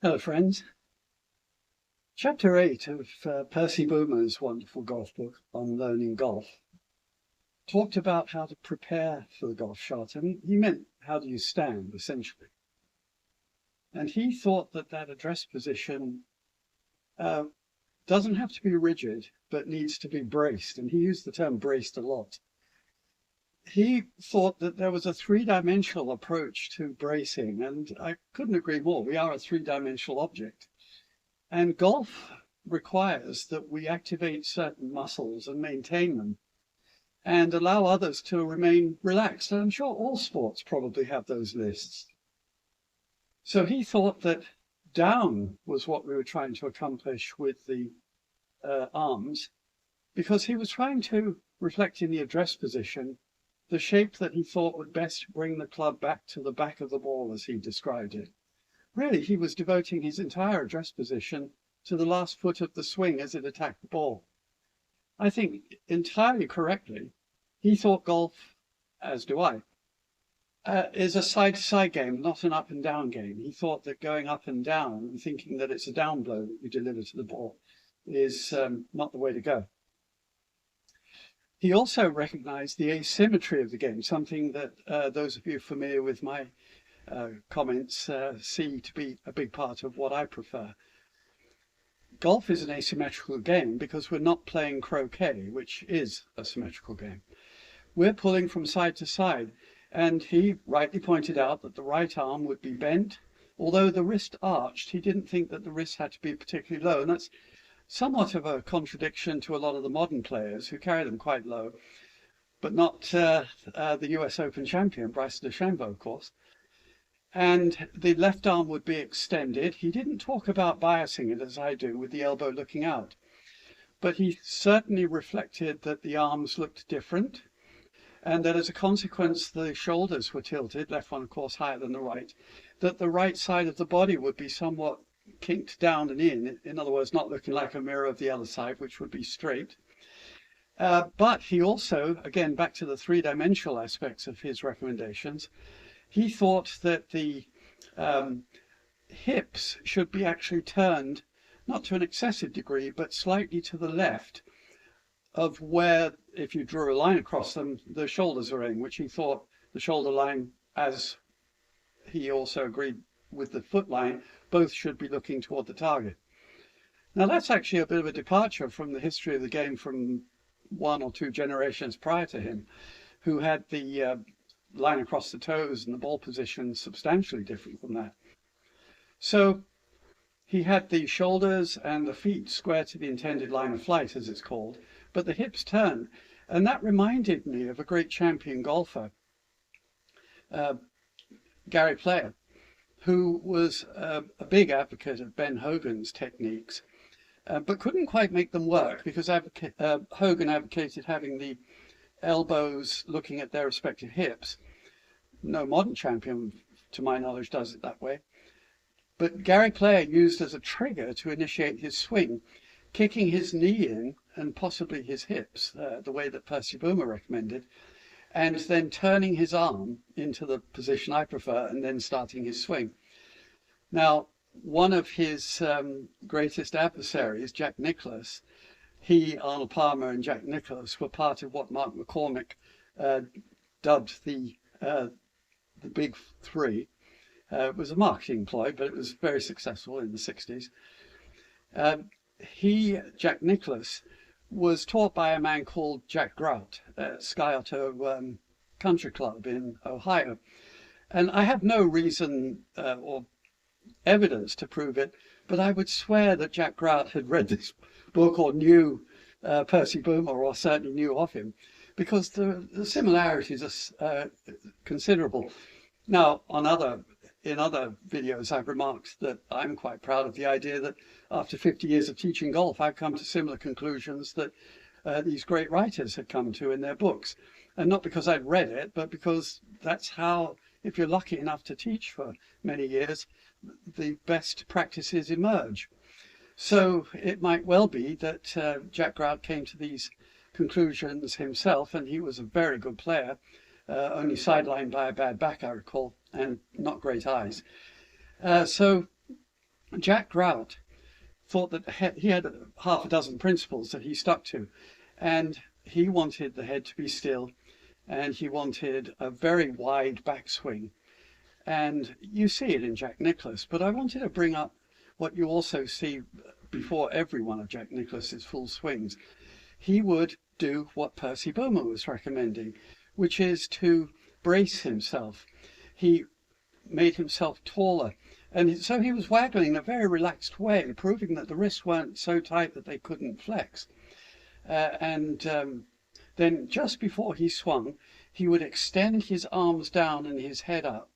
Hello, friends. Chapter 8 of Percy Boomer's wonderful golf book on learning golf talked about how to prepare for the golf shot. And he meant how do you stand, essentially. And he thought that that address position uh, doesn't have to be rigid, but needs to be braced. And he used the term braced a lot. He thought that there was a three-dimensional approach to bracing, and I couldn't agree more. We are a three-dimensional object. And golf requires that we activate certain muscles and maintain them and allow others to remain relaxed. And I'm sure all sports probably have those lists. So he thought that down was what we were trying to accomplish with the arms, because he was trying to reflect in the address position the shape that he thought would best bring the club back to the back of the ball, as he described it. Really, he was devoting his entire address position to the last foot of the swing as it attacked the ball. I think entirely correctly, he thought golf, as do I, is a side-to-side game, not an up-and-down game. He thought that going up and down and thinking that it's a down blow that you deliver to the ball is not the way to go. He also recognized the asymmetry of the game, something that those of you familiar with my comments see to be a big part of what I prefer. Golf is an asymmetrical game because we're not playing croquet, which is a symmetrical game. We're pulling from side to side, and he rightly pointed out that the right arm would be bent. Although the wrist arched, he didn't think that the wrist had to be particularly low, and that's somewhat of a contradiction to a lot of the modern players who carry them quite low, but not the US Open champion, Bryce DeChambeau, of course. And the left arm would be extended. He didn't talk about biasing it as I do, with the elbow looking out, but he certainly reflected that the arms looked different, and that as a consequence the shoulders were tilted, left one of course higher than the right, that the right side of the body would be somewhat kinked down and in other words, not looking like a mirror of the other side, which would be straight. But he also, again, back to the three-dimensional aspects of his recommendations, he thought that the hips should be actually turned, not to an excessive degree, but slightly to the left of where, if you drew a line across them, the shoulders are in, which he thought the shoulder line, as he also agreed with the foot line, both should be looking toward the target. Now that's actually a bit of a departure from the history of the game from one or two generations prior to him, who had the line across the toes and the ball position substantially different from that. So he had the shoulders and the feet square to the intended line of flight, as it's called, but the hips turned. And that reminded me of a great champion golfer, Gary Player, who was a big advocate of Ben Hogan's techniques, but couldn't quite make them work because Hogan advocated having the elbows looking at their respective hips. No modern champion, to my knowledge, does it that way. But Gary Player used as a trigger to initiate his swing, kicking his knee in and possibly his hips, the way that Percy Boomer recommended, and then turning his arm into the position I prefer and then starting his swing. Now, one of his greatest adversaries, Jack Nicklaus, he, Arnold Palmer and Jack Nicklaus were part of what Mark McCormick dubbed the Big Three. It was a marketing ploy, but it was very successful in the 60s. Jack Nicklaus, was taught by a man called Jack Grout at Sky Auto Country Club in Ohio. And I have no reason or evidence to prove it, but I would swear that Jack Grout had read this book or knew Percy Boomer, or certainly knew of him, because the similarities are considerable. Now, in other videos, I've remarked that I'm quite proud of the idea that after 50 years of teaching golf, I've come to similar conclusions that these great writers had come to in their books. And not because I'd read it, but because that's how, if you're lucky enough to teach for many years, the best practices emerge. So it might well be that Jack Grout came to these conclusions himself, and he was a very good player, only sidelined by a bad back, I recall, and not great eyes. So Jack Grout thought that he had half a dozen principles that he stuck to, and he wanted the head to be still, and he wanted a very wide backswing. And you see it in Jack Nicklaus, but I wanted to bring up what you also see before every one of Jack Nicklaus's full swings. He would do what Percy Bowman was recommending, which is to brace himself. He made himself taller, and so he was waggling in a very relaxed way, proving that the wrists weren't so tight that they couldn't flex. Then just before he swung, he would extend his arms down and his head up,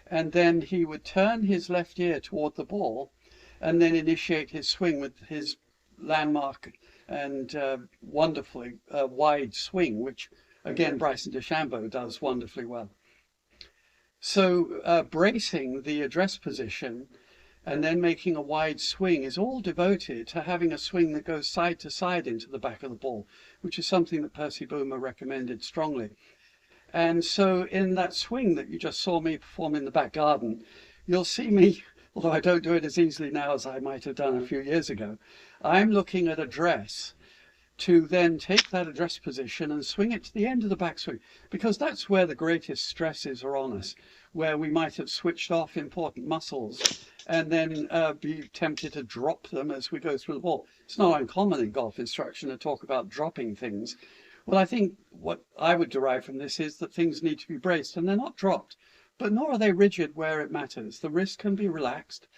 and then he would turn his left ear toward the ball, and then initiate his swing with his landmark and wonderfully wide swing, which again Bryson DeChambeau does wonderfully well. So bracing the address position and then making a wide swing is all devoted to having a swing that goes side to side into the back of the ball, which is something that Percy Boomer recommended strongly. And so in that swing that you just saw me perform in the back garden, you'll see me, although I don't do it as easily now as I might have done a few years ago, I'm looking at address to then take that address position and swing it to the end of the backswing, because that's where the greatest stresses are on us, where we might have switched off important muscles and then be tempted to drop them as we go through the ball. It's not uncommon in golf instruction to talk about dropping things. Well, I think what I would derive from this is that things need to be braced, and they're not dropped, but nor are they rigid where it matters. The wrist can be relaxed,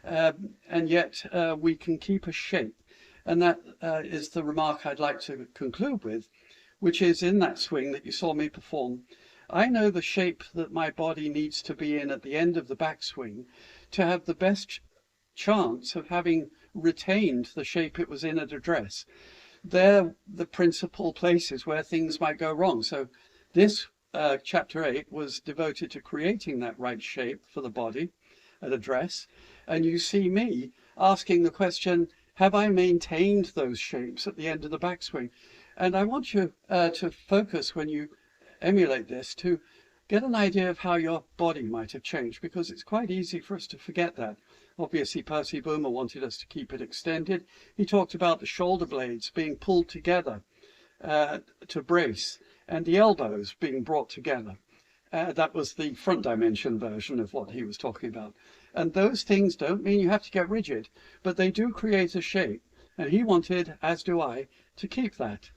and yet we can keep a shape. And that is the remark I'd like to conclude with, which is in that swing that you saw me perform, I know the shape that my body needs to be in at the end of the backswing to have the best chance of having retained the shape it was in at address. They're the principal places where things might go wrong. So this chapter 8 was devoted to creating that right shape for the body at address. And you see me asking the question, have I maintained those shapes at the end of the backswing? And I want you to focus when you emulate this to get an idea of how your body might have changed, because it's quite easy for us to forget that. Obviously, Percy Boomer wanted us to keep it extended. He talked about the shoulder blades being pulled together to brace, and the elbows being brought together. That was the front dimension version of what he was talking about. And those things don't mean you have to get rigid, but they do create a shape. And he wanted, as do I, to keep that.